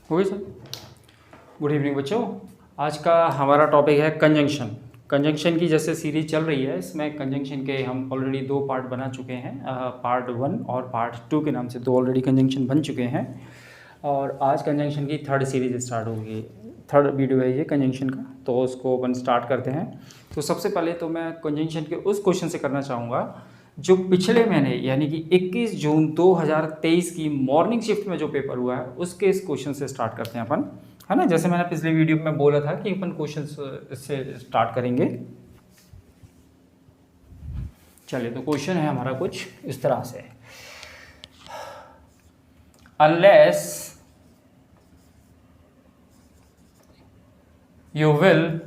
हो गई sir. Good evening बच्चों। आज का हमारा टॉपिक है कंजंक्शन। कंजंक्शन की जैसे सीरीज चल रही है, इसमें कंजंक्शन के हम ऑलरेडी 2 पार्ट बना चुके हैं। पार्ट 1 और पार्ट 2 के नाम से 2 ऑलरेडी कंजंक्शन बन चुके हैं और आज कंजंक्शन की 3rd सीरीज स्टार्ट होगी। 3rd वीडियो है ये कंजंक्शन का, तो उसको अपन स्टार्ट करते हैं। तो सबसे पहले तो मैं कंजंक्शन के उस क्वेश्चन से करना चाहूँगा जो पिछले महीने यानी कि 21 जून 2023 की मॉर्निंग शिफ्ट में जो पेपर हुआ है उसके इस क्वेश्चन से स्टार्ट करते हैं अपन, है ना। जैसे मैंने पिछले वीडियो में बोला था कि अपन क्वेश्चन से स्टार्ट करेंगे। चलिए, तो क्वेश्चन है हमारा कुछ इस तरह से, अनलेस यू विल,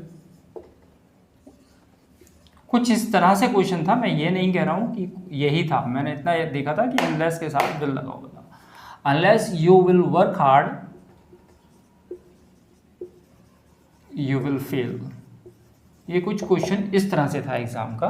कुछ इस तरह से क्वेश्चन था। मैं ये नहीं कह रहा हूं कि यही था, मैंने इतना देखा था कि अनलेस के साथ विल लगा हुआ था। Unless you will work hard you will fail. ये कुछ क्वेश्चन इस तरह से था एग्जाम का,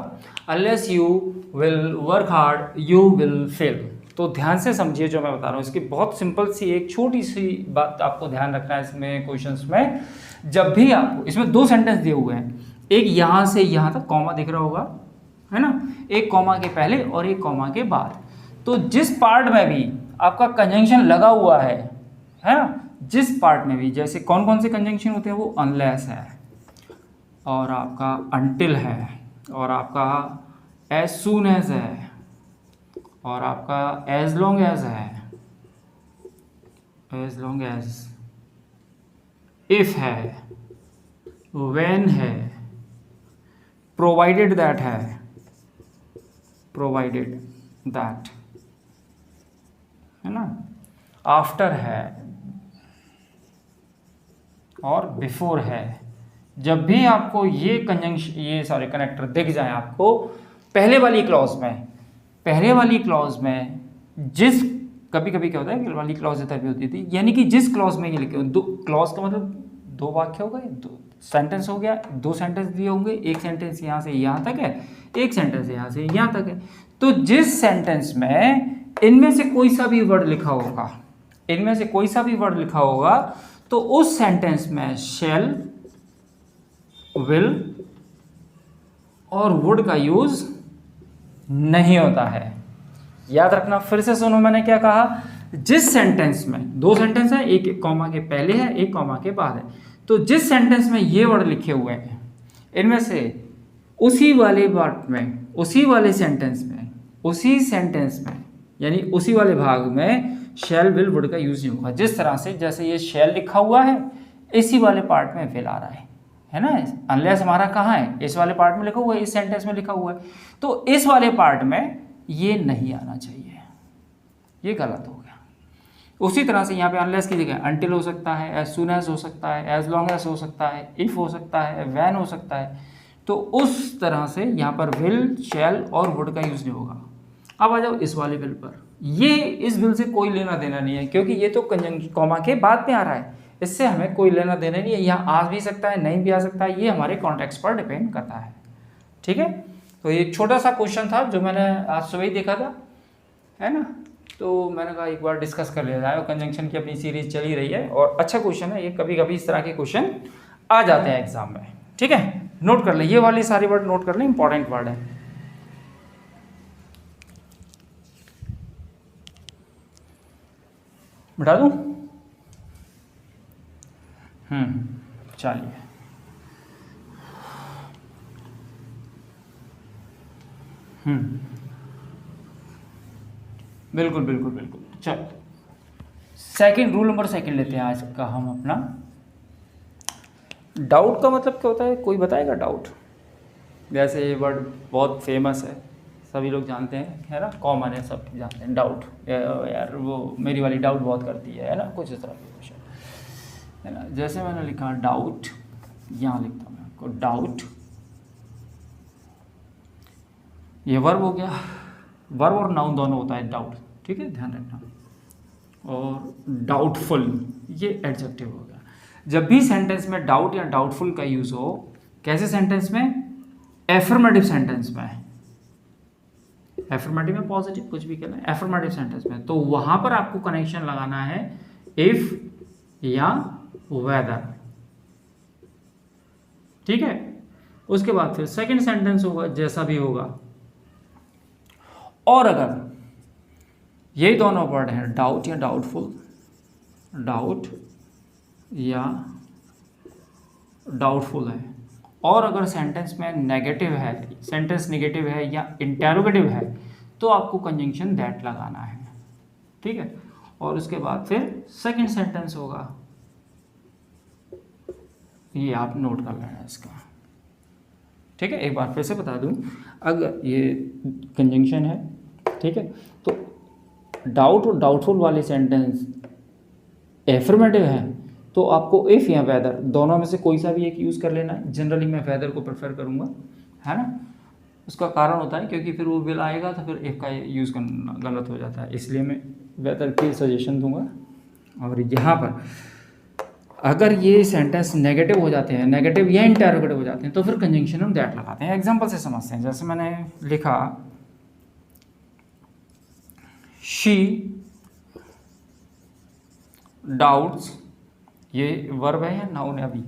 unless you will work hard you will fail. तो ध्यान से समझिए जो मैं बता रहा हूँ, इसकी बहुत सिंपल सी एक छोटी सी बात आपको ध्यान रखना है इसमें क्वेश्चंस में। जब भी आपको इसमें 2 सेंटेंस दिए हुए हैं, एक यहाँ से यहाँ तक कॉमा दिख रहा होगा, है ना, एक कॉमा के पहले और एक कॉमा के बाद। तो जिस पार्ट में भी आपका कंजंक्शन लगा हुआ है ना, जिस पार्ट में भी, जैसे कौन कौन से कंजंक्शन होते हैं, वो अनलेस है और आपका अनटिल है और आपका एज सून एज है और आपका एज लॉन्ग एज है, एज लॉन्ग एज, इफ है, व्हेन है, प्रोवाइडेड दैट है, प्रोवाइडेड दैट, है ना, आफ्टर है और बिफोर है। जब भी आपको ये कंजंक्शन, ये सारे कनेक्टर दिख जाएं आपको पहले वाली क्लॉज में, जिस कभी कभी क्या होता है कि वाली क्लॉज इधर भी होती थी, यानी कि जिस क्लॉज में ये लिखे, 2 क्लॉज का मतलब 2 वाक्य हो गए, 2 सेंटेंस हो गया, 2 सेंटेंस दिए होंगे, एक सेंटेंस यहाँ से यहाँ तक है, एक सेंटेंस यहाँ से यहाँ तक है। तो जिस सेंटेंस में इनमें से कोई सा भी वर्ड लिखा होगा, इनमें से कोई सा भी वर्ड लिखा होगा, तो उस सेंटेंस में शैल, विल और वुड का यूज नहीं होता है। याद रखना, फिर से सुनो मैंने क्या कहा। जिस सेंटेंस में 2 सेंटेंस है, एक कॉमा के पहले है, एक कॉमा के बाद है, तो जिस सेंटेंस में ये वर्ड लिखे हुए हैं, इनमें से उसी वाले पार्ट में, उसी वाले सेंटेंस में, उसी सेंटेंस में, यानी उसी वाले भाग में शैल, विल, वुड का यूज नहीं होगा। जिस तरह से, जैसे ये शैल लिखा हुआ है, इसी वाले पार्ट में विल आ रहा है ना। अनलेस हमारा कहाँ है, इस वाले पार्ट में लिखा हुआ है, इस सेंटेंस में लिखा हुआ है, तो इस वाले पार्ट में ये नहीं आना चाहिए, ये गलत हो गया। उसी तरह से यहाँ पे अनलेस की जगह अनटिल हो सकता है, एज सून एज हो सकता है, एज लॉन्ग एज हो सकता है, इफ हो सकता है, व्हेन हो सकता है। तो उस तरह से यहाँ पर विल, शैल और वुड का यूज नहीं होगा। अब आ जाओ इस वाले विल पर। ये इस विल से कोई लेना देना नहीं है, क्योंकि ये तो कंजंक्शन कॉमा के बाद में आ रहा है, इससे हमें कोई लेना देना नहीं है। यहाँ आ भी सकता है, नहीं भी आ सकता है, ये हमारे कॉन्टेक्स्ट पर डिपेंड करता है। ठीक है, तो ये छोटा सा क्वेश्चन था जो मैंने आज सुबह ही देखा था, है ना। तो मैंने कहा एक बार डिस्कस कर लिया जाए, कंजंक्शन की अपनी सीरीज चली रही है और अच्छा क्वेश्चन है ये। कभी कभी इस तरह के क्वेश्चन आ जाते हैं एग्जाम में। ठीक है, नोट कर ले, ये वाली सारी वर्ड नोट कर ले, इंपॉर्टेंट वर्ड है। बिठा दूं? चलिए, बिल्कुल बिल्कुल बिल्कुल। चलो, सेकंड रूल नंबर 2 लेते हैं आज का हम अपना। डाउट का मतलब क्या होता है, कोई बताएगा डाउट? वैसे ये वर्ड बहुत फेमस है, सभी लोग जानते हैं, है ना, कॉमन है, सब जानते हैं। डाउट, यार वो मेरी वाली डाउट बहुत करती है ना, कुछ इस तरह के क्वेश्चन, है ना। जैसे मैंने लिखा डाउट, यहाँ लिखता हूँ मैं आपको डाउट, ये वर्ब हो गया, वर्ब और नाउन दोनों होता है डाउट, ठीक है, ध्यान रखना। और डाउटफुल, ये एडजेक्टिव हो गया। जब भी सेंटेंस में डाउट या डाउटफुल का यूज हो, कैसे सेंटेंस में? एफर्मेटिव सेंटेंस में, एफर्मेटिव में पॉजिटिव कुछ भी कहना है, एफर्मेटिव सेंटेंस में, तो वहां पर आपको कनेक्शन लगाना है इफ, या वेदर। ठीक है, उसके बाद फिर सेकंड सेंटेंस होगा जैसा भी होगा। और अगर यही दोनों वर्ड हैं, डाउट या डाउटफुल, डाउट या डाउटफुल है, और अगर सेंटेंस में नेगेटिव है, सेंटेंस नेगेटिव है या इंटेरोगेटिव है, तो आपको कंजंक्शन दैट लगाना है। ठीक है, और उसके बाद फिर सेकंड सेंटेंस होगा, ये आप नोट कर लेना इसका। ठीक है, एक बार फिर से बता दूं, अगर ये कंजंक्शन है, ठीक है, तो डाउट और डाउटफुल वाले सेंटेंस एफर्मेटिव है तो आपको इफ़ या वेदर दोनों में से कोई सा भी एक यूज़ कर लेना है। जनरली मैं वेदर को प्रेफर करूँगा, है ना। उसका कारण होता है क्योंकि फिर वो बिल आएगा तो फिर इफ़ का यूज़ करना गलत हो जाता है, इसलिए मैं वेदर की सजेशन दूंगा। और यहाँ पर अगर ये सेंटेंस नेगेटिव हो जाते हैं, नेगेटिव या इंटेरोगेटिव हो जाते हैं, तो फिर कंजंक्शन हम दैट लगाते हैं। एग्जांपल से समझते हैं, जैसे मैंने लिखा शी डाउट्स, ये वर्ब है या नाउन है? अभी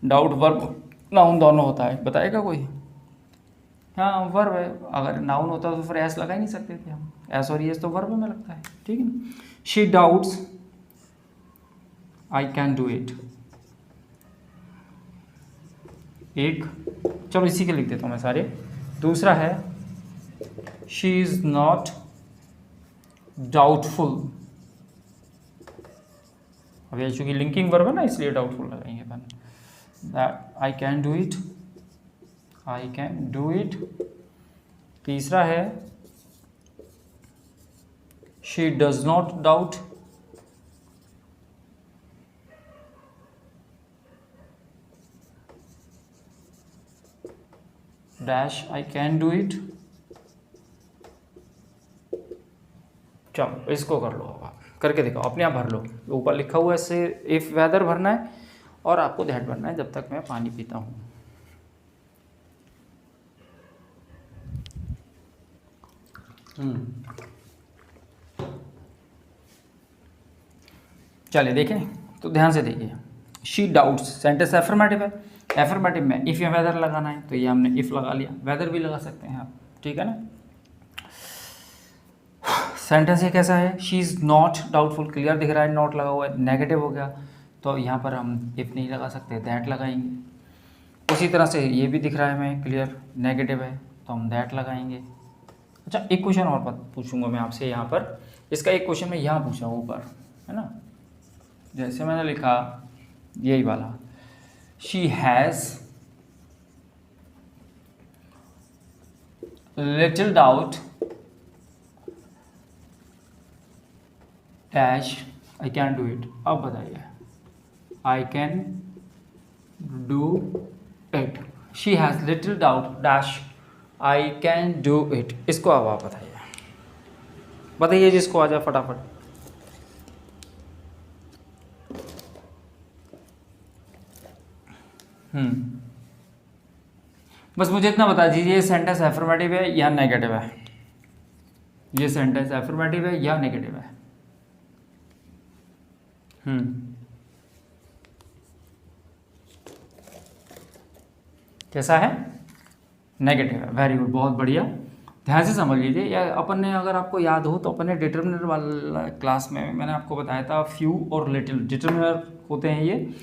डाउट वर्ब नाउन दोनों होता है, बताएगा कोई? हाँ वर्ब है, अगर नाउन होता तो फिर एस लगा ही नहीं सकते थे हम, एस और एस तो वर्ब में लगता है। ठीक है ना, she doubts I can do it. एक, चलो इसी के लिख देता हूँ मैं सारे। दूसरा है शी इज़ नॉट डाउटफुल, अब ये चूँकि लिंकिंग वर्ब है ना इसलिए डाउटफुल लगाएंगे अपन। That I can do it, I can do it. तीसरा है she does not doubt, dash I can do it. चलो इसको कर लो, अब करके देखो, अपने आप भर लो। ऊपर लिखा हुआ है इससे इफ वेदर भरना है और आपको दैट भरना है जब तक मैं पानी पीता हूँ। चलिए देखें, तो ध्यान से देखिए। शी डाउट्स सेंटेंस एफर्मेटिव है, एफर्मेटिव में इफ़ या वेदर लगाना है, तो ये हमने इफ़ लगा लिया, वेदर भी लगा सकते हैं आप। ठीक है ना। सेंटेंस ये कैसा है, she is not doubtful, clear दिख रहा है, नॉट लगा हुआ है, नेगेटिव हो गया तो यहाँ पर हम इफ़ नहीं लगा सकते, दैट लगाएंगे। उसी तरह से ये भी दिख रहा है हमें क्लियर, नेगेटिव है तो हम दैट लगाएंगे। अच्छा एक क्वेश्चन और पूछूंगा मैं आपसे यहाँ पर, इसका एक क्वेश्चन मैं यहाँ पूछा ऊपर, है ना। जैसे मैंने लिखा यही वाला, she has little doubt dash I can do it. अब बताइए, आई can do it, she has little doubt dash I can do it. इसको अब आप बताइए, बताइए जिसको आ जाए फटाफट। बस मुझे इतना बता दीजिए, ये सेंटेंस एफर्मेटिव है या नेगेटिव है? ये सेंटेंस एफर्मेटिव है या नेगेटिव है? कैसा है? नेगेटिव है। वेरी गुड, बहुत बढ़िया, ध्यान से समझ लीजिए। या अपन ने, अगर आपको याद हो तो अपन ने डिटर्मिनर वाला क्लास में मैंने आपको बताया था, फ्यू और लिटिल डिटर्मिनर होते हैं ये,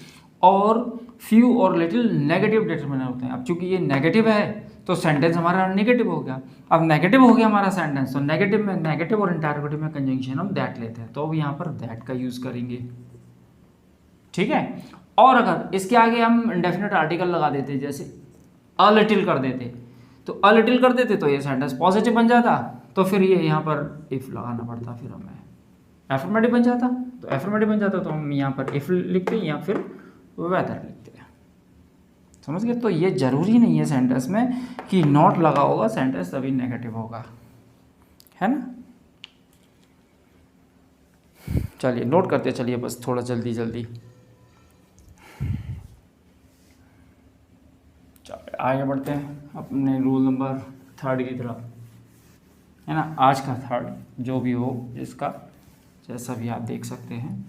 और फ्यू और लिटिल नेगेटिव डिटर्मिनर होते हैं। अब चूंकि ये नेगेटिव है तो सेंटेंस हमारा नेगेटिव हो गया। अब नेगेटिव हो गया हमारा सेंटेंस, तो नेगेटिव में, नेगेटिव और इंटरोगेटिव में कंजंक्शन हम दैट लेते हैं, तो अब यहाँ पर दैट का यूज़ करेंगे। ठीक है। और अगर इसके आगे हम इंडेफिनिट आर्टिकल लगा देते, जैसे अ लिटिल कर देते, तो अ लिटिल कर देते तो ये सेंटेंस पॉजिटिव बन जाता, तो फिर ये यहाँ पर इफ लगाना पड़ता, फिर हमें एफर्मेटिव बन जाता, तो एफर्मेटिव बन जाता तो हम यहाँ पर इफ लिखते या फिर वेदर लिखते हैं। समझ गए? तो ये जरूरी नहीं है सेंटेंस में कि नॉट लगा होगा सेंटेंस तभी नेगेटिव होगा, है ना। चलिए नोट करते चलिए, बस थोड़ा जल्दी जल्दी। चलिए आगे बढ़ते हैं अपने रूल नंबर 3 की तरफ, है ना। आज का 3 जो भी हो, इसका जैसा भी आप देख सकते हैं।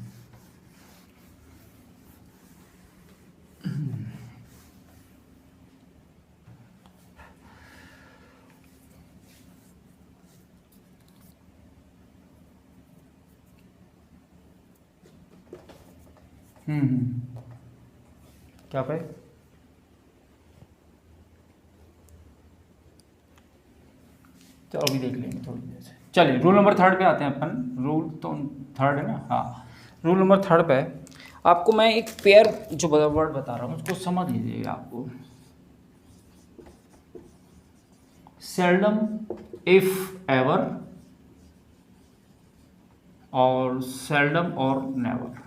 क्या पे? तो अभी देख लेंगे थोड़ी देर से। चलिए रूल नंबर 3 पे आते हैं अपन। रूल तो 3 है ना, हाँ। रूल नंबर 3 पे आपको मैं एक पेयर जो वर्ड बता रहा हूँ उसको समझ लीजिएगा। आपको सेल्डम, इफ, एवर और सेल्डम और नेवर।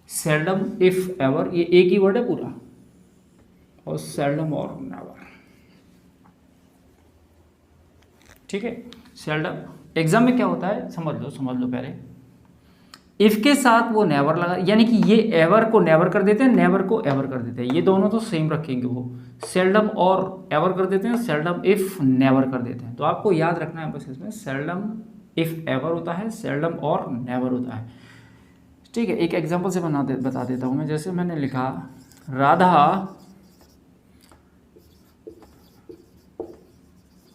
सेल्डम, इफ, एवर, ये एक ही वर्ड है पूरा, और सेल्डम और नेवर। ठीक है। सेल्डम एग्जाम में क्या होता है समझ लो पहले। इफ के साथ वो नेवर लगा, यानी कि ये एवर को नेवर कर देते हैं, नेवर को एवर कर देते हैं, ये दोनों तो सेम रखेंगे। वो सेल्डम और एवर कर देते हैं, सेल्डम इफ नेवर कर देते हैं। तो आपको याद रखना है बस इसमें सेल्डम इफ एवर होता है, सेल्डम और नेवर होता है। ठीक है, एक एग्जांपल से बता देता हूँ मैं। जैसे मैंने लिखा Radha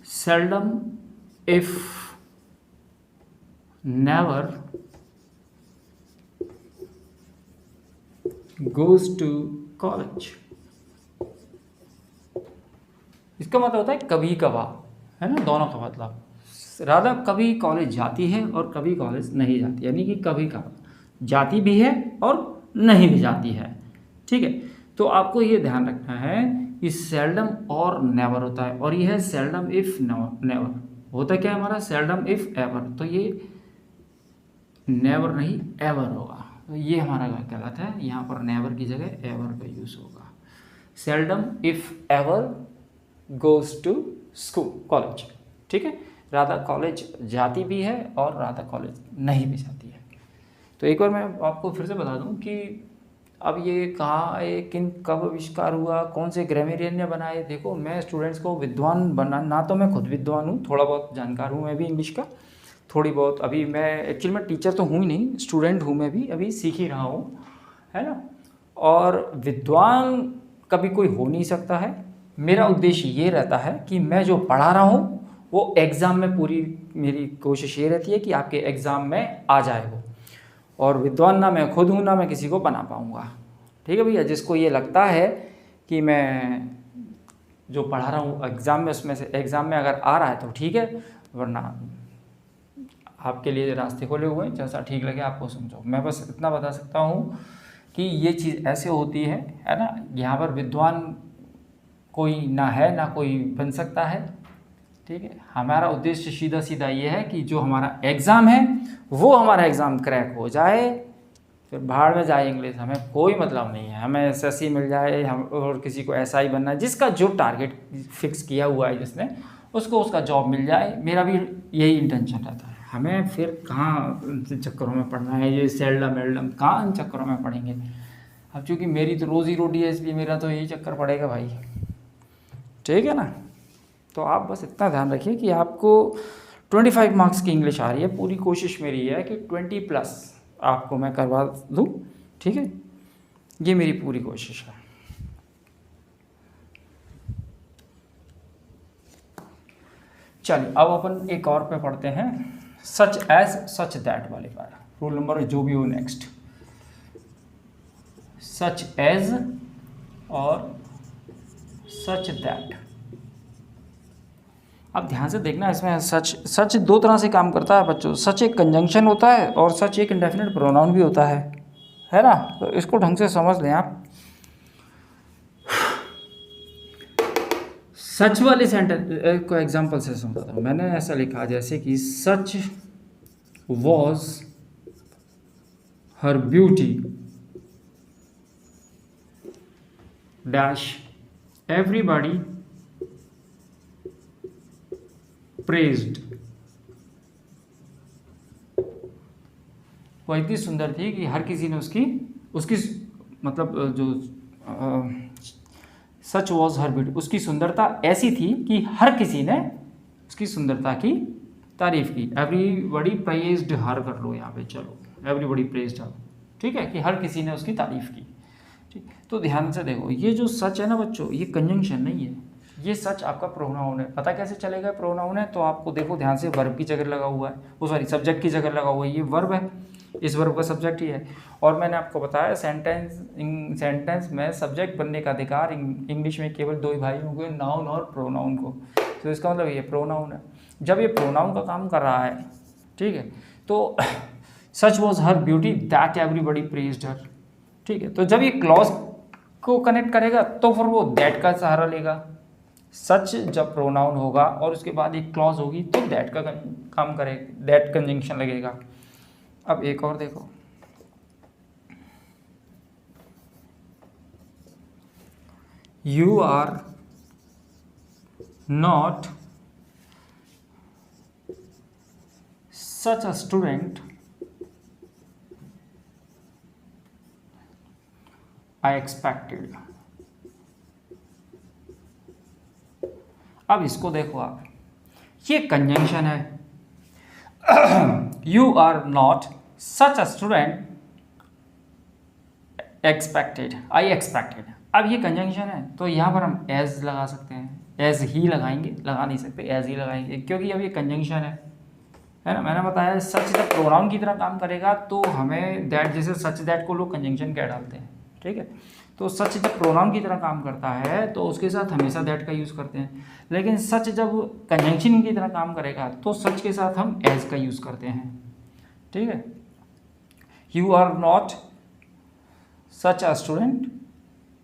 seldom if never goes to college। इसका मतलब होता है कभी कभार, है ना, दोनों का मतलब। राधा कभी कॉलेज जाती है और कभी कॉलेज नहीं जाती, यानी कि कभी कभार जाती भी है और नहीं भी जाती है। ठीक है, तो आपको ये ध्यान रखना है कि सेल्डम और नेवर होता है, और ये है सेल्डम इफ नेवर। होता क्या है हमारा सेल्डम इफ एवर, तो ये नेवर नहीं एवर होगा। तो ये हमारा गलत है, यहाँ पर नेवर की जगह एवर का यूज़ होगा। Seldom if ever goes to school college. ठीक है, राधा कॉलेज जाती भी है और राधा कॉलेज नहीं भी जाती है। तो एक बार मैं आपको फिर से बता दूं कि अब ये कहाँ किन कब आविष्कार हुआ, कौन से ग्रामेरियन ने बनाए। देखो मैं स्टूडेंट्स को विद्वान बना, ना तो मैं खुद विद्वान हूँ, थोड़ा बहुत जानकार हूँ मैं भी इंग्लिश का, थोड़ी बहुत। अभी मैं एक्चुअली मैं टीचर तो हूँ ही नहीं, स्टूडेंट हूँ मैं भी, अभी सीख ही रहा हूँ, है ना। और विद्वान कभी कोई हो नहीं सकता है। मेरा उद्देश्य ये रहता है कि मैं जो पढ़ा रहा हूँ वो एग्ज़ाम में, पूरी मेरी कोशिश ये रहती है कि आपके एग्ज़ाम में आ जाए वो। और विद्वान ना मैं खुद हूँ, ना मैं किसी को बना पाऊँगा। ठीक है भैया, जिसको ये लगता है कि मैं जो पढ़ा रहा हूँ एग्ज़ाम में, उसमें से एग्ज़ाम में अगर आ रहा है तो ठीक है, वरना आपके लिए रास्ते खोले हुए हैं, जैसा ठीक लगे आपको समझो। मैं बस इतना बता सकता हूँ कि ये चीज़ ऐसे होती है ना। यहाँ पर विद्वान कोई ना है, ना कोई बन सकता है। ठीक है, हमारा उद्देश्य सीधा सीधा ये है कि जो हमारा एग्ज़ाम है वो हमारा एग्ज़ाम क्रैक हो जाए, फिर भाड़ में जाए इंग्लिश, हमें कोई मतलब नहीं है। हमें एसएससी मिल जाए, हम और किसी को एसआई बनना है, जिसका जो टारगेट फिक्स किया हुआ है जिसने, उसको उसका जॉब मिल जाए, मेरा भी यही इंटेंशन रहता है। हमें फिर कहाँ चक्करों में पढ़ना है, ये सेल्डम एल्डम कहाँ इन चक्करों में पढ़ेंगे। अब चूँकि मेरी तो रोज़ी रोटी है, इसलिए मेरा तो यही चक्कर पड़ेगा भाई। ठीक है ना। तो आप बस इतना ध्यान रखिए कि आपको 25 मार्क्स की इंग्लिश आ रही है। पूरी कोशिश मेरी है कि 20+ आपको मैं करवा दूँ। ठीक है, ये मेरी पूरी कोशिश है। चलिए अब अपन एक और पे पढ़ते हैं, सच एज सच दैट वाले पर। रूल नंबर जो भी हो नेक्स्ट, सच एज और सच दैट। अब ध्यान से देखना, इसमें सच दो तरह से काम करता है बच्चों। सच एक कंजंक्शन होता है और सच एक इंडेफिनिट प्रोनाउन भी होता है ना। तो इसको ढंग से समझ लें आप। सच वाले सेंटेंस को एग्जांपल से समझाता हूँ। मैंने ऐसा लिखा जैसे कि सच was her beauty dash everybody praised. वो इतनी सुंदर थी कि हर किसी ने उसकी मतलब जो सच वॉज हर ब्यूटी, उसकी सुंदरता ऐसी थी कि हर किसी ने उसकी सुंदरता की तारीफ की। एवरीबॉडी प्रेज्ड हर कर लो यहाँ पे, चलो एवरीबॉडी प्रेज्ड हर। ठीक है, कि हर किसी ने उसकी तारीफ की। ठीक, तो ध्यान से देखो, ये जो सच है ना बच्चों, ये कंजंक्शन नहीं है, ये सच आपका प्रोनाउन है। पता कैसे चलेगा प्रोनाउन है? तो आपको देखो ध्यान से, वर्ब की जगह लगा हुआ है, वो सॉरी सब्जेक्ट की जगह लगा हुआ है, ये वर्ब है, इस वर्ब का सब्जेक्ट ही है। और मैंने आपको बताया सेंटेंस में सब्जेक्ट बनने का अधिकार इंग्लिश में केवल दो ही भाई होंगे, नाउन और प्रोनाउन को। तो इसका मतलब ये प्रोनाउन है। जब ये प्रोनाउन का काम कर रहा है, ठीक है, तो such was her beauty that everybody praised her, ठीक है। तो जब ये क्लॉज को कनेक्ट करेगा तो फिर वो दैट का सहारा लेगा। सच जब प्रोनाउन होगा और उसके बाद एक क्लॉज होगी तो दैट का काम करेगा, दैट कंजंक्शन लगेगा। अब एक और देखो, you are not such a student I expected. अब इसको देखो आप, ये कंजंक्शन है। You are not such a student expected, I expected. अब ये कंजंक्शन है तो यहाँ पर हम एज लगा सकते हैं, एज ही लगाएंगे, लगा नहीं सकते, एज ही लगाएंगे, क्योंकि अब ये कंजंक्शन है ना। मैंने बताया सच जब प्रोनाउन की तरह काम करेगा तो हमें दैट, जैसे सच दैट को लोग कंजंक्शन क्या डालते हैं, ठीक है। तो सच जब प्रोनाउन की तरह काम करता है तो उसके साथ हमेशा दैट का यूज़ करते हैं, लेकिन सच जब कंजंक्शन की तरह काम करेगा तो सच के साथ हम एज का यूज़ करते हैं, ठीक है। You are not such a student,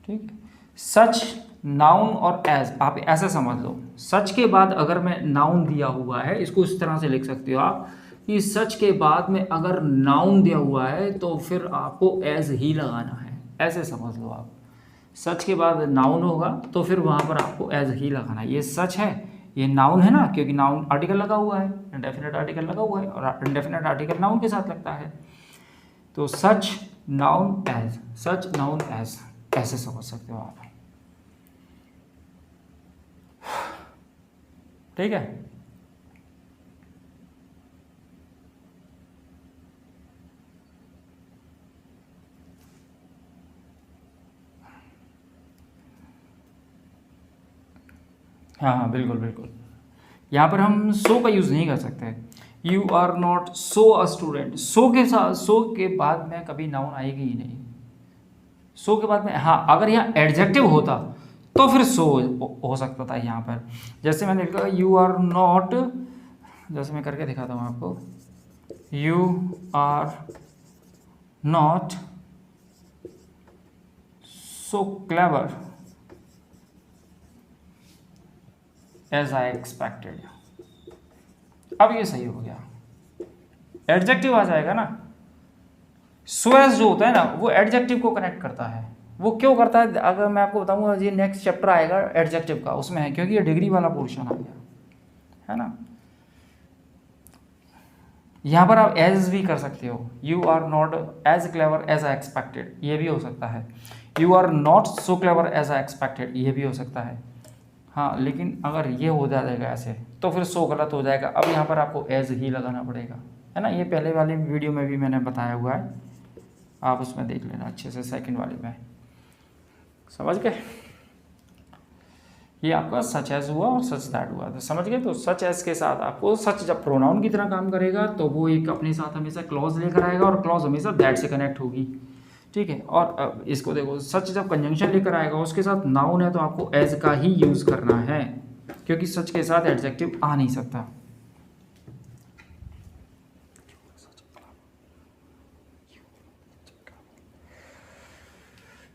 ठीक है। सच नाउन और एज आप ऐसे समझ लो, सच के बाद अगर मैं नाउन दिया हुआ है, इसको इस तरह से लिख सकते हो आप कि सच के बाद में अगर नाउन दिया हुआ है तो फिर आपको एज ही लगाना है, ऐसे समझ लो आप। सच के बाद नाउन होगा तो फिर वहाँ पर आपको एज ही लगाना है। ये सच है, ये नाउन है ना, क्योंकि नाउन आर्टिकल लगा हुआ है, इंडेफिनिट आर्टिकल लगा हुआ है, और इंडेफिनिट आर्टिकल नाउन के साथ लगता है। तो सच नाउन एज, सच नाउन एज, ऐसे समझ सकते हो आप, ठीक है। हाँ हाँ बिल्कुल बिल्कुल, यहाँ पर हम सो का यूज़ नहीं कर सकते। You are not so a student, so के साथ, सो के बाद में कभी नाउन आएगी ही नहीं। सो के बाद में, हाँ अगर यहाँ एडजेक्टिव होता तो फिर सो हो सकता था यहाँ पर। जैसे मैंने लिखा यू आर नॉट, जैसे मैं करके दिखाता हूँ आपको, you are not so clever as I expected. अब ये सही हो गया, एडजेक्टिव आ जाएगा ना। सो एज जो होता है ना वो एडजेक्टिव को कनेक्ट करता है। वो क्यों करता है, अगर मैं आपको बताऊंगा, ये नेक्स्ट चैप्टर आएगा एडजेक्टिव का, उसमें है, क्योंकि ये डिग्री वाला पोर्शन आ गया है ना। यहाँ पर आप एज भी कर सकते हो, you are not as clever as I expected, ये भी हो सकता है। You are not so clever as I expected, ये भी हो सकता है। हाँ लेकिन अगर ये हो जाएगा ऐसे तो फिर सो गलत हो जाएगा। अब यहाँ पर आपको एज ही लगाना पड़ेगा, है ना। ये पहले वाली वीडियो में भी मैंने बताया हुआ है, आप उसमें देख लेना अच्छे से, सेकंड वाली में, समझ गए। ये आपका सच एज हुआ और सच दैट हुआ, तो समझ गए। तो सच एज के साथ आपको, सच जब प्रोनाउन की तरह काम करेगा तो वो एक अपने साथ हमेशा क्लॉज लेकर आएगा और क्लॉज हमेशा दैट से कनेक्ट होगी, ठीक है। और इसको देखो, सच जब कंजंक्शन लेकर आएगा उसके साथ नाउन है तो आपको एज का ही यूज़ करना है, क्योंकि सच के साथ एडजेक्टिव आ नहीं सकता।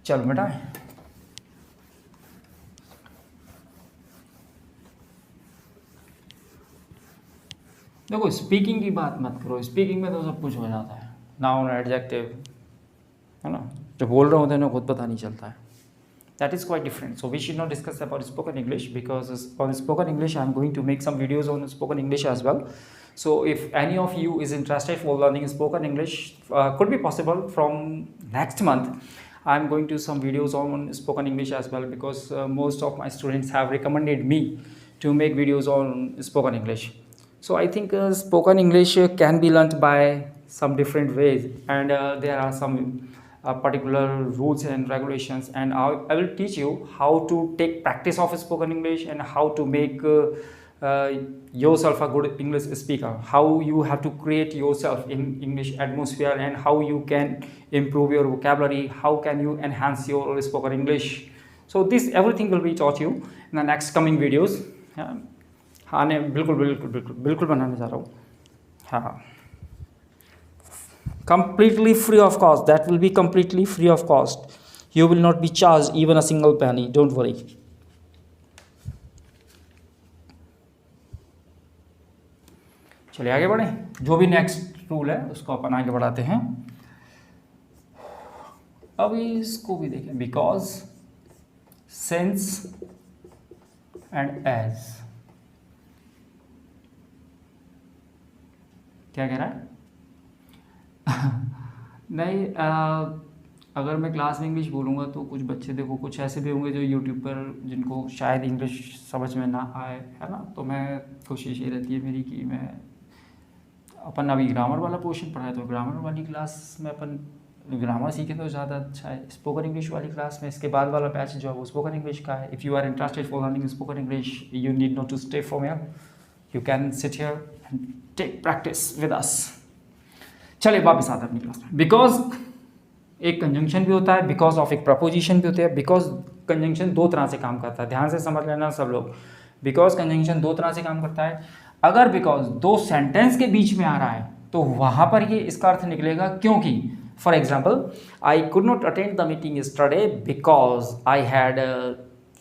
चलो बेटा, देखो स्पीकिंग की बात मत करो, स्पीकिंग में तो सब कुछ हो जाता है, नाउन एडजेक्टिव, है ना। जो बोल रहे होते हैं उन्हें खुद पता नहीं चलता है। That is quite different. So we should not discuss about spoken English, because on spoken English I'm going to make some videos on spoken English as well. So if any of you is interested for learning spoken English, could be possible from next month. I'm going to some videos on spoken English as well, because most of my students have recommended me to make videos on spoken English. So I think spoken English can be learnt by some different ways, and there are some particular rules and regulations, and I will teach you how to take practice of spoken English and how to make yourself a good English speaker, how you have to create yourself in English atmosphere, and how you can improve your vocabulary, how can you enhance your spoken English. So this everything will be taught you in the next coming videos. हाँ ने बिल्कुल बिल्कुल बिल्कुल बिल्कुल बनाने जा रहा हूँ. हाँ, completely free of cost. That will be completely free of cost. You will not be charged even a single penny. Don't worry. चलिए आगे बढ़े. जो भी नेक्स्ट रूल है उसको अपन आगे बढ़ाते हैं. अब इसको भी देखें. Because, since and as. क्या कह रहा है? नहीं, अगर मैं क्लास में इंग्लिश बोलूँगा तो कुछ बच्चे देखो कुछ ऐसे भी होंगे जो यूट्यूब पर जिनको शायद इंग्लिश समझ में ना आए, है ना. तो मैं कोशिश ये रहती है मेरी कि मैं अपन अभी ग्रामर वाला पोर्शन पढ़ा है तो ग्रामर वाली क्लास में अपन ग्रामर सीखें तो ज़्यादा अच्छा है. स्पोकन इंग्लिश वाली क्लास में इसके बाद वाला बैच जो है वो स्पोकन इंग्लिश का है. If you are interested for learning spoken English, you need not to stay from here. You can sit here and take practice with us. चलिए वापस आते हैं अपनी क्लास में. बिकॉज एक कंजंक्शन भी होता है, बिकॉज ऑफ एक प्रपोजिशन भी होती है. बिकॉज कंजंक्शन दो तरह से काम करता है, ध्यान से समझ लेना सब लोग. बिकॉज कंजंक्शन दो तरह से काम करता है. अगर बिकॉज दो सेंटेंस के बीच में आ रहा है तो वहां पर ये इसका अर्थ निकलेगा क्योंकि. For example, I could not attend the meeting yesterday because I had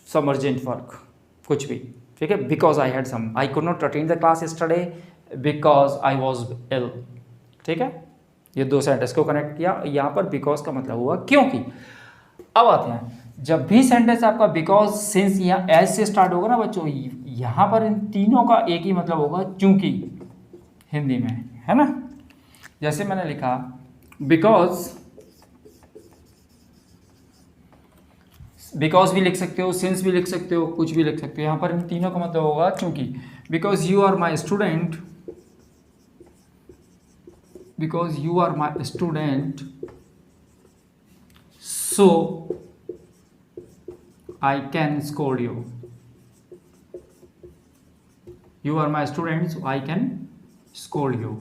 some urgent work. कुछ भी ठीक है. Because I had some, I could not attend the class yesterday because I was ill. ठीक है, ये दो सेंटेंस को connect किया. यहाँ पर बिकॉज का मतलब हुआ क्योंकि. अब आते हैं, जब भी सेंटेंस आपका बिकॉज, सिंस या एज से स्टार्ट होगा ना बच्चों, यहाँ पर इन तीनों का एक ही मतलब होगा क्योंकि हिंदी में, है ना. जैसे मैंने लिखा बिकॉज, बिकॉज भी लिख सकते हो, सिंस भी लिख सकते हो, कुछ भी लिख सकते हो. यहाँ पर इन तीनों का मतलब होगा क्योंकि. Because you are my student, because you are my student, so I can scold you. You are my student, so I can scold you.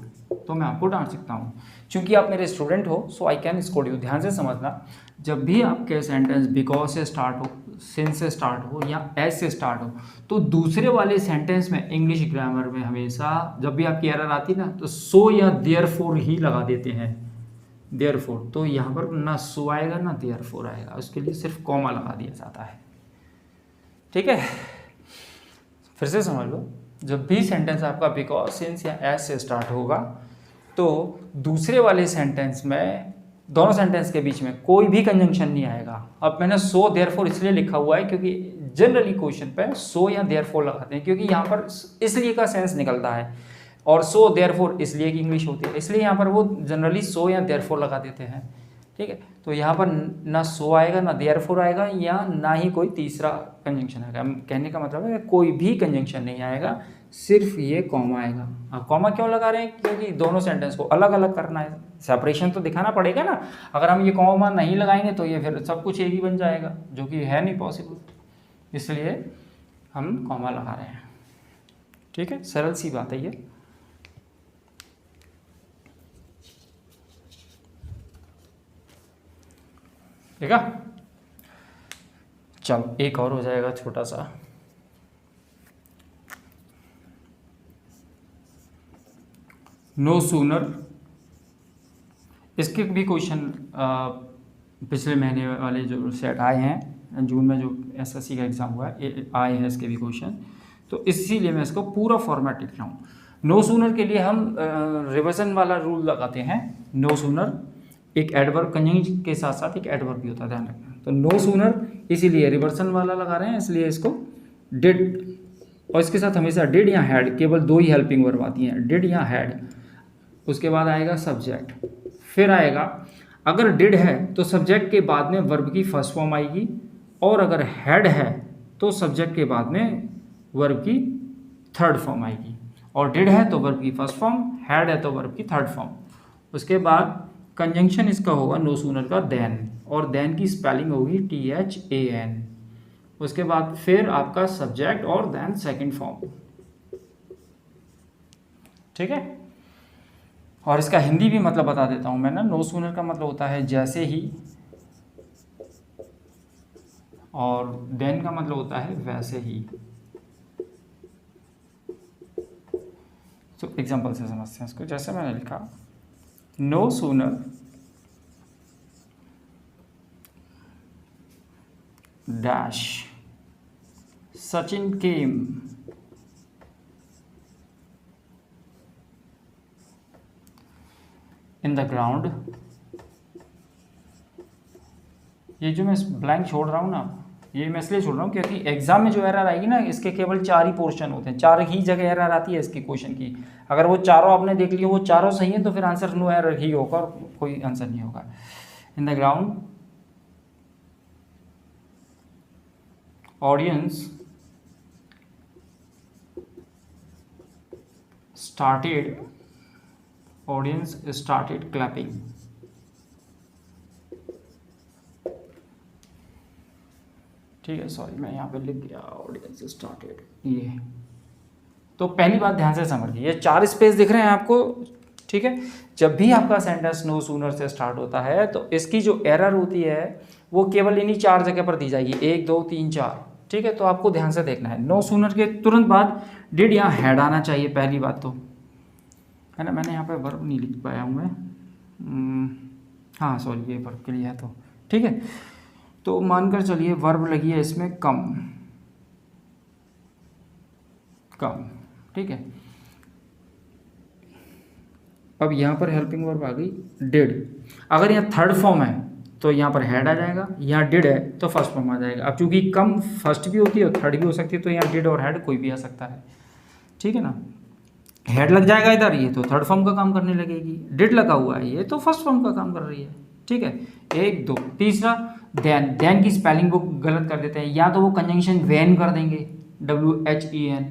तो मैं आपको डांट सकता हूँ क्योंकि आप मेरे स्टूडेंट हो. सो आई कैन स्कोल्ड यू. ध्यान से समझना, जब भी आपके सेंटेंस बिकॉज से स्टार्ट हो, सिंस से स्टार्ट हो या एज से स्टार्ट हो, तो दूसरे वाले सेंटेंस में इंग्लिश ग्रामर में हमेशा जब भी आपकी एरर आती है ना तो सो या देयरफॉर ही लगा देते हैं. देयरफॉर, तो यहाँ पर ना सो आएगा ना देयरफॉर आएगा, उसके लिए सिर्फ कॉमा लगा दिया जाता है. ठीक है, फिर से समझ लो. जब भी सेंटेंस आपका बिकॉज, सिंस या एज से स्टार्ट होगा तो दूसरे वाले सेंटेंस में, दोनों सेंटेंस के बीच में कोई भी कंजंक्शन नहीं आएगा. अब मैंने सो देयरफॉर इसलिए लिखा हुआ है क्योंकि जनरली क्वेश्चन पे सो या देयरफॉर लगाते हैं क्योंकि यहाँ पर इसलिए का सेंस निकलता है, और सो देयरफॉर इसलिए की इंग्लिश होती है, इसलिए यहाँ पर वो जनरली सो या देयरफॉर लगा देते हैं. ठीक है, तो यहाँ पर ना सो आएगा ना देयरफॉर आएगा या ना ही कोई तीसरा कंजंक्शन आएगा. कहने का मतलब है कोई भी कंजंक्शन नहीं आएगा, सिर्फ ये कॉमा आएगा. अब कॉमा क्यों लगा रहे हैं? क्योंकि दोनों सेंटेंस को अलग अलग करना है, सेपरेशन तो दिखाना पड़ेगा ना. अगर हम ये कॉमा नहीं लगाएंगे तो ये फिर सब कुछ एक ही बन जाएगा, जो कि है नहीं पॉसिबल. इसलिए हम कॉमा लगा रहे हैं. ठीक है, सरल सी बात है ये. ठीक है, चलो एक और हो जाएगा छोटा सा. नो सूनर, इसके भी क्वेश्चन पिछले महीने वाले जो सेट आए हैं, जून में जो एसएससी का एग्ज़ाम हुआ है, आए हैं इसके भी क्वेश्चन. तो इसीलिए मैं इसको पूरा फॉर्मेट लिख रहा हूँ. नो सूनर के लिए हम रिवर्सन वाला रूल लगाते हैं. नो सूनर एक एडवर्ब, कंजंक्शन के साथ साथ एक एडवर्ब भी होता है, ध्यान रखना. तो नो सूनर इसीलिए रिवर्सन वाला लगा रहे हैं, इसलिए इसको डिड, और इसके साथ हमेशा डिड या हैड, केवल दो ही हेल्पिंग वर्ब आती हैं, डिड या हैड. उसके बाद आएगा सब्जेक्ट, फिर आएगा, अगर डिड है तो सब्जेक्ट के बाद में वर्ब की फर्स्ट फॉर्म आएगी, और अगर हैड है तो सब्जेक्ट के बाद में वर्ब की थर्ड फॉर्म आएगी. और डिड है तो वर्ब की फर्स्ट फॉर्म, हैड है तो वर्ब की थर्ड फॉर्म. उसके बाद कंजंक्शन इसका होगा नो सूनर का देन, और देन की स्पेलिंग होगी THAN। उसके बाद फिर आपका सब्जेक्ट और देन सेकंड फॉर्म। ठीक है, और इसका हिंदी भी मतलब बता देता हूं मैं ना। नो सूनर का मतलब होता है जैसे ही, और देन का मतलब होता है वैसे ही। तो एग्जांपल से समझते हैं इसको। जैसे मैंने लिखा no sooner dash Sachin came in the ground. ये जो मैं ब्लैंक छोड़ रहा हूँ ना, ये मैं इसलिए छोड़ रहा हूँ क्योंकि एग्जाम में जो एरर आएगी ना, इसके केवल 4 ही पोर्शन होते हैं, 4 ही जगह एरर आती है इसकी क्वेश्चन की। अगर वो चारों आपने देख लिया, वो चारों सही है, तो फिर आंसर नो एरर ही होगा और कोई आंसर नहीं होगा। इन the ground audience started clapping. ठीक है, सॉरी मैं यहाँ पे लिख गया ऑडियंस स्टार्टेड। ये तो पहली बात ध्यान से समझिए, ये 4 स्पेस दिख रहे हैं आपको। ठीक है, जब भी आपका सेंटेंस नो सूनर से स्टार्ट होता है तो इसकी जो एरर होती है वो केवल इन्हीं 4 जगह पर दी जाएगी, 1 2 3 4। ठीक है, तो आपको ध्यान से देखना है। नो सूनर के तुरंत बाद डिड यहाँ हेड आना चाहिए, पहली बात तो है ना। मैंने यहाँ पे वर्ब नहीं लिख पाया हूँ मैं, हाँ सॉरी, ये वर्ब के लिए है। तो ठीक है, तो मानकर चलिए वर्ब लगी है इसमें कम। ठीक है, अब यहाँ पर हेल्पिंग वर्ब आ गई डिड। अगर यहाँ थर्ड फॉर्म है तो यहाँ पर हेड आ जाएगा, यहाँ डिड है तो फर्स्ट फॉर्म आ जाएगा। अब चूंकि कम फर्स्ट भी होती है और थर्ड भी हो सकती है, तो यहाँ डिड और हेड कोई भी आ सकता है। ठीक है ना, हेड लग जाएगा इधर, ये तो थर्ड फॉर्म का काम करने लगेगी। डिड लगा हुआ है, ये तो फर्स्ट फॉर्म का काम कर रही है। ठीक है, 1 2। तीसरा देन की स्पेलिंग को गलत कर देते हैं, या तो वो कंजंक्शन वैन कर देंगे WHEN।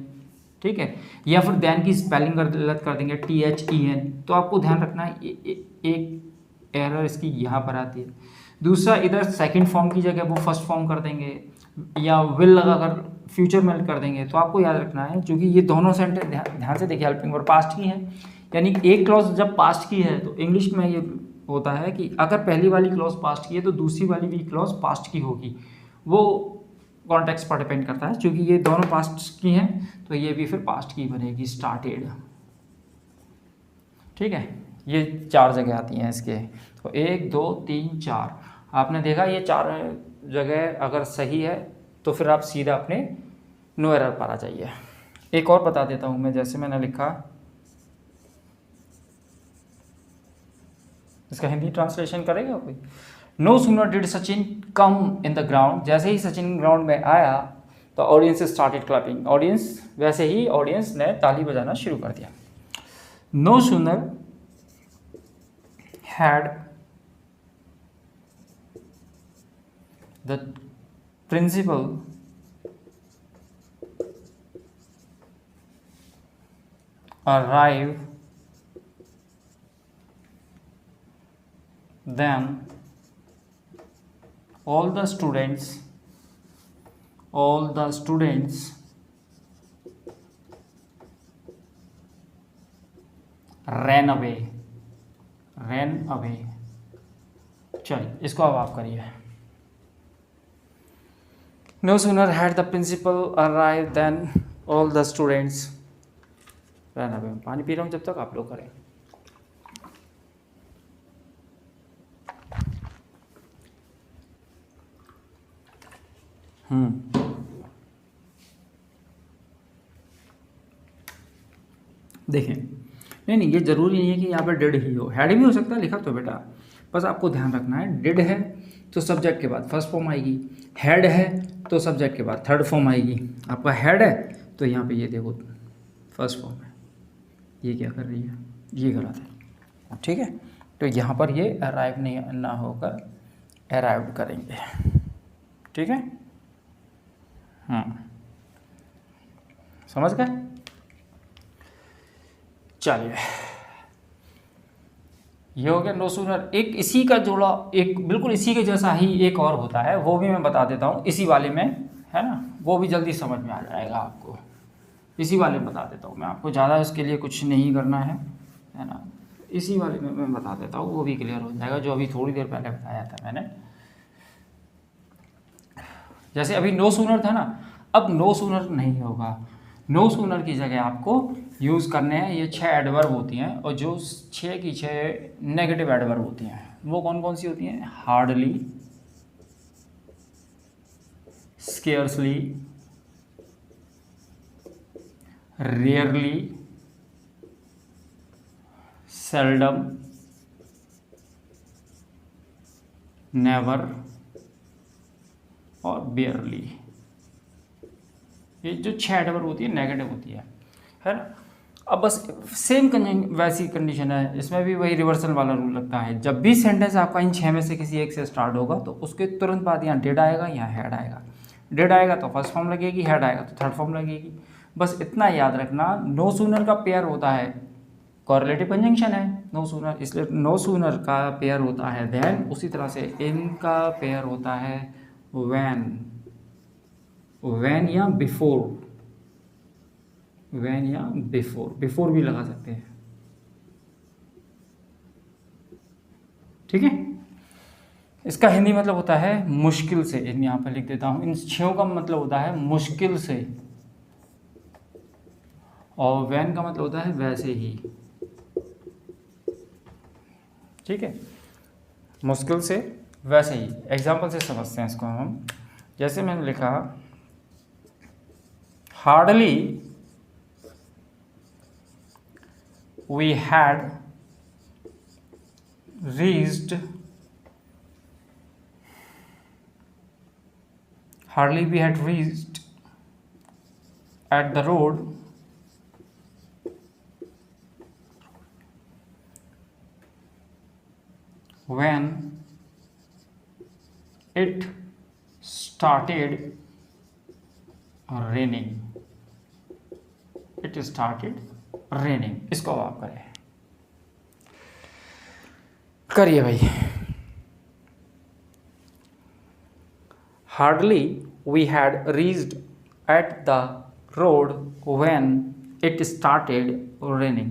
ठीक है, या फिर देन की स्पेलिंग गलत कर देंगे THEN। तो आपको ध्यान रखना है एक एरर इसकी यहाँ पर आती है। दूसरा, इधर सेकंड फॉर्म की जगह वो फर्स्ट फॉर्म कर देंगे, या विल लगाकर फ्यूचर में कर देंगे। तो आपको याद रखना है, क्योंकि ये दोनों सेंटेंस ध्यान से देखिए हेल्पिंग वर्ब पास्ट की है, यानी एक क्लॉज जब पास्ट की है तो इंग्लिश में ये होता है कि अगर पहली वाली क्लॉज पास्ट की है तो दूसरी वाली भी क्लॉज पास्ट की होगी। वो कॉन्टेक्स्ट पर डिपेंड करता है, क्योंकि ये दोनों पास्ट की हैं तो ये भी फिर पास्ट की बनेगी, स्टार्टेड। ठीक है, ये 4 जगह आती हैं इसके। तो 1 2 3 4 आपने देखा, ये 4 जगह अगर सही है तो फिर आप सीधा अपने नो एरर पर आ जाइए। एक और बता देता हूँ मैं, जैसे मैंने लिखा, इसका हिंदी ट्रांसलेशन करेगा कोई। No sooner did Sachin come in the ground, जैसे ही सचिन ग्राउंड में आया तो ऑडियंस स्टार्टेड क्लैपिंग। ऑडियंस, वैसे ही ऑडियंस ने ताली बजाना शुरू कर दिया। No sooner had the principal arrive then all the students ran away। चलिए, इसको अब आप करिए। No sooner had the principal arrived than all the students ran away। पानी पी रहा हूँ जब तक आप लोग करें। देखें, नहीं ये जरूरी नहीं है कि यहाँ पर डिड ही हो, हेड भी हो सकता है, लिखा तो बेटा। बस आपको ध्यान रखना है, डिड है तो सब्जेक्ट के बाद फर्स्ट फॉर्म आएगी, हेड है तो सब्जेक्ट के बाद थर्ड फॉर्म आएगी। आपका हेड है तो यहाँ पे ये देखो फर्स्ट फॉर्म है, ये क्या कर रही है, ये गलत है। ठीक है, तो यहाँ पर ये अराइव नहीं ना होकर अराइव्ड करेंगे। ठीक है, समझ गए। चलिए, ये हो गया नो सूनर। एक इसी का जोड़ा, एक बिल्कुल इसी के जैसा ही एक और होता है, वो भी मैं बता देता हूँ इसी वाले में, है ना, वो भी जल्दी समझ में आ जाएगा आपको। इसी वाले में बता देता हूँ मैं आपको, ज़्यादा इसके लिए कुछ नहीं करना है ना। इसी वाले में मैं बता देता हूँ, वो भी क्लियर हो जाएगा, जो अभी थोड़ी देर पहले बताया था मैंने। जैसे अभी नो सूनर था ना, अब नो सूनर नहीं होगा। नो सूनर की जगह आपको यूज़ करने हैं ये 6 एडवर्ब होती हैं, और जो 6 की 6 नेगेटिव एडवर्ब होती हैं वो कौन कौन सी होती हैं? Hardly, scarcely, rarely, seldom, never और बेयरली। ये जो 6 एडवर्ब होती है नेगेटिव होती है ना। अब बस सेम वैसी कंडीशन है, इसमें भी वही रिवर्सल वाला रूल लगता है। जब भी सेंटेंस आपका इन 6 में से किसी एक से स्टार्ट होगा तो उसके तुरंत बाद यहाँ डिड आएगा, यहाँ हैड आएगा। डिड आएगा तो फर्स्ट फॉर्म लगेगी, हैड आएगा तो थर्ड फॉर्म लगेगी। बस इतना याद रखना, नो सूनर का पेयर होता है, कॉरलेटिव कंजंक्शन है नो सूनर, इसलिए नो सूनर का पेयर होता है देन। उसी तरह से इन का पेयर होता है व्हेन, व्हेन या बिफोर, व्हेन या बिफोर, बिफोर भी लगा सकते हैं, ठीक है। इसका हिंदी मतलब होता है मुश्किल से, यहाँ पर लिख देता हूँ। इन 6 का मतलब होता है मुश्किल से, और व्हेन का मतलब होता है वैसे ही, ठीक है, मुश्किल से वैसे ही। एग्जाम्पल से समझते हैं इसको हम। जैसे मैंने लिखा hardly we had reached, hardly we had reached at the road when it started raining, it started raining। इसको आप करिए भाई। Hardly we had reached at the road when it started raining.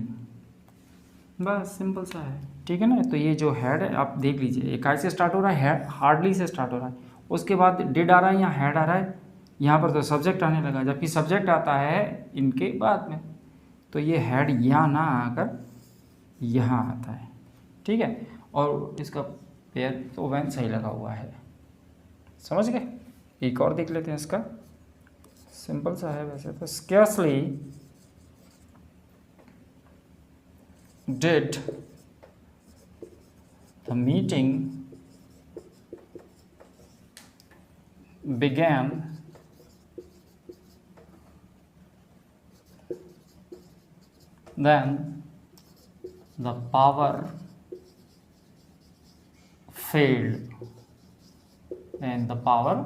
बस सिंपल सा है, ठीक है ना। तो ये जो हैड है आप देख लीजिए, ये कैसे स्टार्ट हो रहा है, हार्डली से स्टार्ट हो रहा है, उसके बाद डिड आ रहा है या हैड आ रहा है, यहाँ पर तो सब्जेक्ट आने लगा, जबकि सब्जेक्ट आता है इनके बाद में। तो ये हेड यहाँ ना आकर यहाँ आता है, ठीक है। और इसका पेयर तो व्हेन सही लगा हुआ है, समझ गए। एक और देख लेते हैं इसका, सिंपल सा है वैसे तो। Scarcely did the meeting began then the power failed, and the power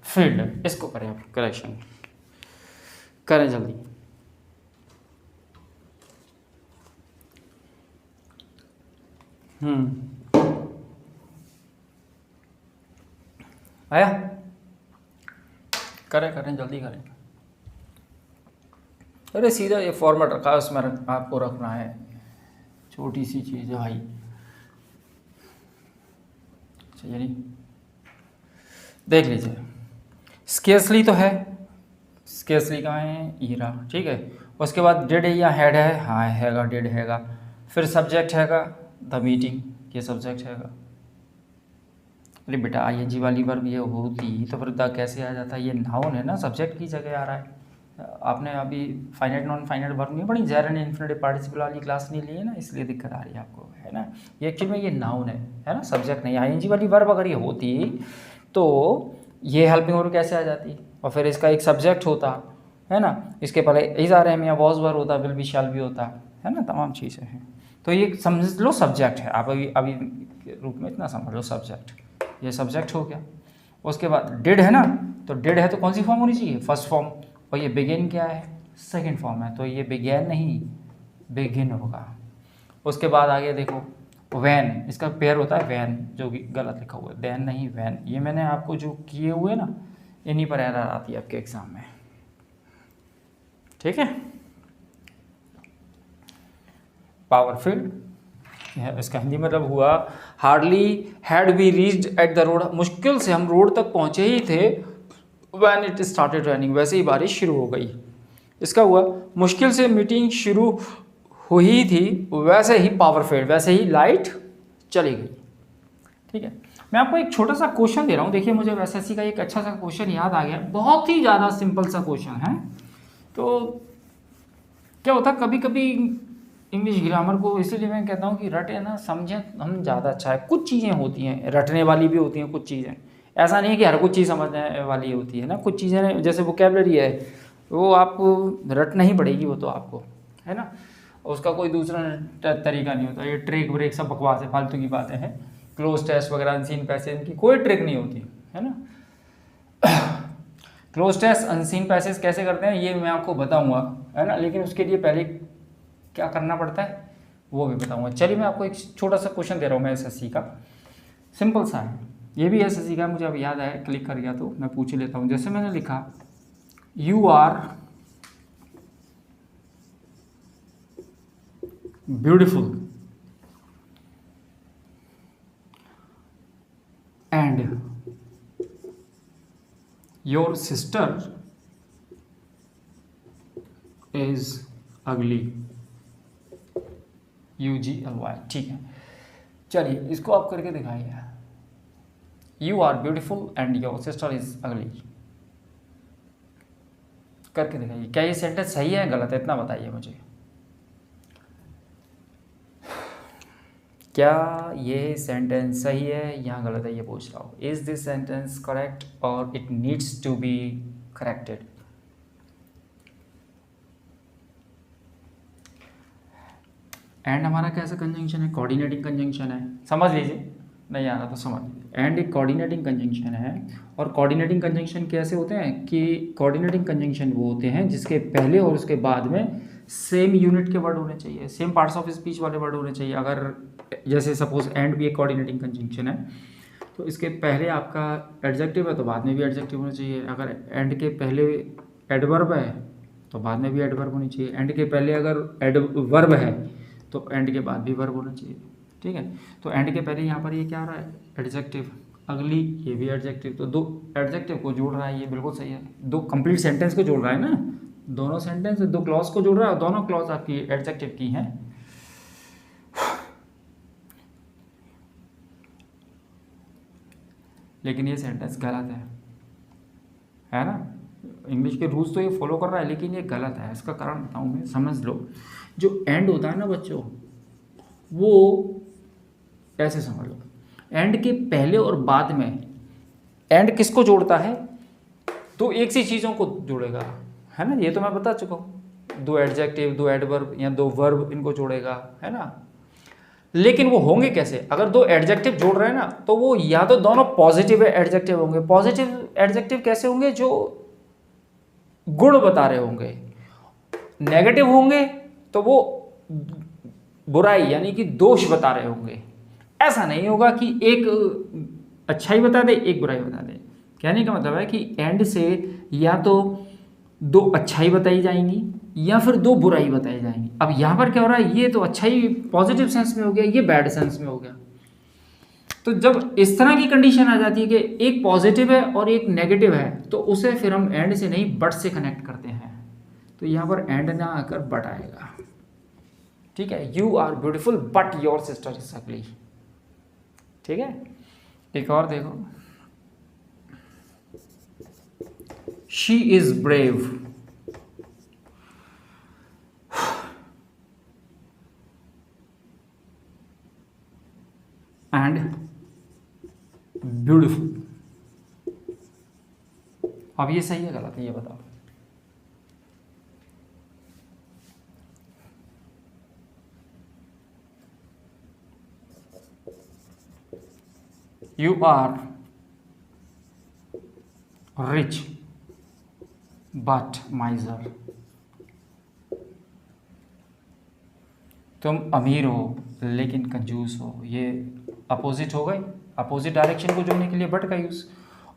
failed। इसको करें आप, करेक्शन करें जल्दी। आया, करें जल्दी करें। अरे सीधा ये फॉर्मेट रखा है, उसमें आपको रखना है, छोटी सी चीज़ है भाई, चाहिए नहीं। देख लीजिए, स्केर्सली तो है, स्केर्सली कहाँ है, ईरा, ठीक है। उसके बाद डिड या हेड है, हाँ हैगा, डिड हैगा। फिर सब्जेक्ट हैगा द मीटिंग, ये सब्जेक्ट हैगा। अरे बेटा आईएनजी वाली वर्ब ये होती तो फिर द कैसे आ जाता, ये नाउन है ना, सब्जेक्ट की जगह आ रहा है। आपने अभी फाइनाइट नॉन फाइनाइट वर्ब नहीं पढ़ी, जेर एंड इन्फिनिटिव पार्टिसिपल वाली क्लास नहीं ली है ना, इसलिए दिक्कत आ रही है आपको, है ना। ये एक्चुअली में ये नाउन है ना, सब्जेक्ट नहीं। आईएनजी वाली वर्ब अगर ये होती तो ये हेल्पिंग वर्ब कैसे आ जाती, और फिर इसका एक सब्जेक्ट होता, है ना। इसके पहले इज आ रहे हैं या वॉज वर्ब होता, विल बी शैल भी होता, है ना, तमाम चीज़ें हैं। तो ये समझ लो सब्जेक्ट है, आप अभी के रूप में इतना समझ लो, सब्जेक्ट, ये सब्जेक्ट हो गया। उसके बाद डिड है ना, तो डिड है तो कौन सी फॉर्म होनी चाहिए, फर्स्ट फॉर्म। और ये बिगिन क्या है, सेकंड फॉर्म है, तो ये बिगेन नहीं बिगिन होगा। उसके बाद आगे देखो, वैन, इसका पेयर होता है वैन, जो कि गलत लिखा हुआ है, देन नहीं वैन। ये मैंने आपको जो किए हुए ना, इन्हीं पर एरर आती है आपके एग्जाम में। ठीक है, पावरफुल, इसका हिंदी मतलब हुआ hardly had we reached at the road, मुश्किल से हम रोड तक पहुंचे ही थे, व्हेन इट स्टार्टेड रनिंग, वैसे ही बारिश शुरू हो गई। इसका हुआ मुश्किल से मीटिंग शुरू हुई थी, वैसे ही पावर फेड, वैसे ही लाइट चली गई। ठीक है, मैं आपको एक छोटा सा क्वेश्चन दे रहा हूँ, देखिए मुझे एसएससी का एक अच्छा सा क्वेश्चन याद आ गया, बहुत ही ज़्यादा सिंपल सा क्वेश्चन है। तो क्या होता है कभी कभी इंग्लिश ग्रामर को, इसीलिए मैं कहता हूँ कि रटे ना, समझें हम ज़्यादा अच्छा है। कुछ चीज़ें होती हैं रटने वाली भी होती हैं, कुछ चीज़ें ऐसा नहीं कि हर कुछ चीज़ समझने वाली होती है ना। कुछ चीज़ें जैसे वोकैबलरी है, वो आपको रटना ही पड़ेगी, वो तो आपको है ना, उसका कोई दूसरा तरीका नहीं होता। ये ट्रिक ब्रेक सब बकवास है, फालतू की बातें हैं। क्लोज टेस्ट वगैरह, अनसीन पैसेज, इनकी कोई ट्रिक नहीं होती है ना। क्लोज टेस्ट अनसीन पैसेज कैसे करते हैं ये मैं आपको बताऊंगा, है ना, लेकिन उसके लिए पहले क्या करना पड़ता है वो भी बताऊंगा। चलिए मैं आपको एक छोटा सा क्वेश्चन दे रहा हूँ मैं एसएससी का, सिंपल सा है, ये भी एसएससी का, मुझे अब याद आया, क्लिक कर गया तो मैं पूछ लेता हूँ। जैसे मैंने लिखा you are beautiful and your sister is ugly, UGLY। ठीक है, चलिए इसको आप करके दिखाइए। You are beautiful and your sister is ugly, करके दिखाइए। क्या ये सेंटेंस सही है गलत है, इतना बताइए मुझे। क्या ये सेंटेंस सही है या गलत है ये पूछ रहा हूँ। इज दिस सेंटेंस करेक्ट और it needs to be corrected. And हमारा कैसा कंजंक्शन है, कोऑर्डिनेटिंग कंजंक्शन है, समझ लीजिए, नहीं आ रहा तो समझ लीजिए। एंड एक कोऑर्डिनेटिंग कंजंक्शन है, और कोऑर्डिनेटिंग कंजंक्शन कैसे होते हैं कि कोऑर्डिनेटिंग कंजंक्शन वो होते हैं जिसके पहले और उसके बाद में सेम यूनिट के वर्ड होने चाहिए, सेम पार्ट्स ऑफ स्पीच वाले वर्ड होने चाहिए। अगर जैसे सपोज एंड भी एक कोऑर्डिनेटिंग कंजंक्शन है, तो इसके पहले आपका एडजेक्टिव है तो बाद में भी एडजेक्टिव होना चाहिए। अगर एंड के पहले एडवर्ब है तो बाद में भी एडवर्ब होनी चाहिए। एंड के पहले अगर एडवर्ब है तो एंड के बाद भी वर्ब होना चाहिए। ठीक है, तो एंड के पहले यहाँ पर ये क्या हो रहा है, एडजेक्टिव, अगली ये भी एडजेक्टिव, तो दो एडजेक्टिव को जोड़ रहा है, ये बिल्कुल सही है। दो कंप्लीट सेंटेंस को जोड़ रहा है ना, दोनों सेंटेंस दो क्लॉज को जोड़ रहा है, दोनों क्लॉज आपकी एडजेक्टिव की हैं। लेकिन ये सेंटेंस गलत है ना। इंग्लिश के रूल्स तो ये फॉलो कर रहा है लेकिन ये गलत है। इसका कारण बताऊँ मैं, समझ लो। जो एंड होता है ना बच्चों, वो ऐसे समझ लो, एंड के पहले और बाद में एंड किसको जोड़ता है, तो एक सी चीज़ों को जोड़ेगा, है ना, ये तो मैं बता चुका हूँ। दो एडजेक्टिव, दो एडवर्ब या दो वर्ब, इनको जोड़ेगा, है ना। लेकिन वो होंगे कैसे, अगर दो एडजेक्टिव जोड़ रहे हैं ना, तो वो या तो दोनों पॉजिटिव एडजेक्टिव होंगे। पॉजिटिव एडजेक्टिव कैसे होंगे, जो गुण बता रहे होंगे। नेगेटिव होंगे तो वो बुराई यानी कि दोष बता रहे होंगे। ऐसा नहीं होगा कि एक अच्छाई बता दे एक बुराई बता दे। कहने का मतलब है कि एंड से या तो दो अच्छाई बताई जाएंगी या फिर दो बुराई बताई जाएंगी। अब यहाँ पर क्या हो रहा है, ये तो अच्छाई पॉजिटिव सेंस में हो गया, ये बैड सेंस में हो गया। तो जब इस तरह की कंडीशन आ जाती है कि एक पॉजिटिव है और एक नेगेटिव है, तो उसे फिर हम एंड से नहीं बट से कनेक्ट करते हैं। तो यहाँ पर एंड ना आकर बट आएगा। ठीक है, you are beautiful but your sister is ugly. ठीक है, एक और देखो, she is brave and beautiful. अब ये सही है गलत है ये बताओ। You are rich but miser. तुम अमीर हो लेकिन कंजूस हो, ये अपोजिट हो गई, अपोजिट डायरेक्शन को जोड़ने के लिए बट का यूज़।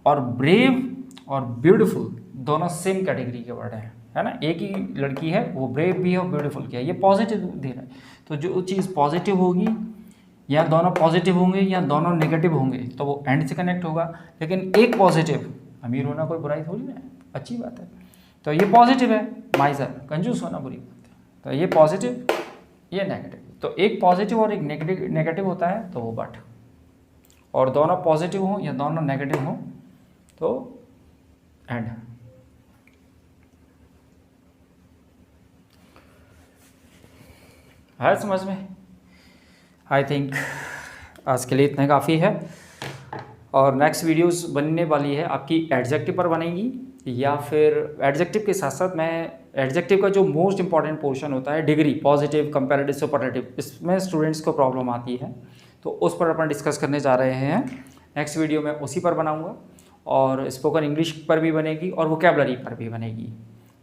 और ब्रेव और ब्यूटीफुल दोनों सेम कैटेगरी के वर्ड हैं, है ना, एक ही लड़की है, वो ब्रेव भी है और ब्यूटीफुल क्या है, ये पॉजिटिव दे रहा है। तो जो चीज़ पॉजिटिव होगी, या दोनों पॉजिटिव होंगे या दोनों नेगेटिव होंगे, तो वो एंड से कनेक्ट होगा। लेकिन एक पॉजिटिव, अमीर होना कोई बुराई थोड़ी ना है, अच्छी बात है। तो ये पॉजिटिव है, माइजर, कंजूस होना बुरी बात है। तो ये पॉजिटिव, ये नेगेटिव। तो एक पॉजिटिव और एक नेगेटिव होता है, तो वो बट। और दोनों पॉजिटिव हों या दोनों नेगेटिव हों तो एंड। है समझ में? आई थिंक आज के लिए इतना काफ़ी है। और नेक्स्ट वीडियोस बनने वाली है आपकी एडजेक्टिव पर बनेगी, या फिर एडजेक्टिव के साथ साथ मैं एडजेक्टिव का जो मोस्ट इंपॉर्टेंट पोर्शन होता है, डिग्री, पॉजिटिव, कंपैरेटिव, सुपरलेटिव, इसमें स्टूडेंट्स को प्रॉब्लम आती है, तो उस पर अपन डिस्कस करने जा रहे हैं। नेक्स्ट वीडियो में उसी पर बनाऊंगा, और स्पोकन इंग्लिश पर भी बनेगी और वोकैबलरी पर भी बनेगी,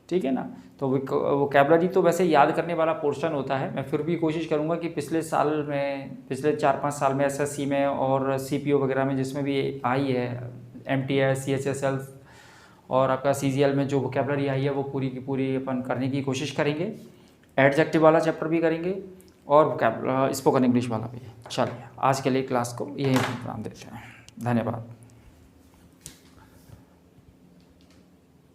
ठीक है ना। तो वोकैबलरी तो वैसे याद करने वाला पोर्शन होता है, मैं फिर भी कोशिश करूंगा कि पिछले 4-5 साल में एसएससी में और सीपीओ वगैरह में जिसमें भी आई है, एमटीएस, सीएचएसएल और आपका सीजीएल में जो वोकैबलरी आई है वो पूरी की पूरी अपन करने की कोशिश करेंगे। एडजेक्टिव वाला चैप्टर भी करेंगे और स्पोकन इंग्लिश वाला भी। चलिए आज के लिए क्लास को यहीं विराम देते हैं। धन्यवाद।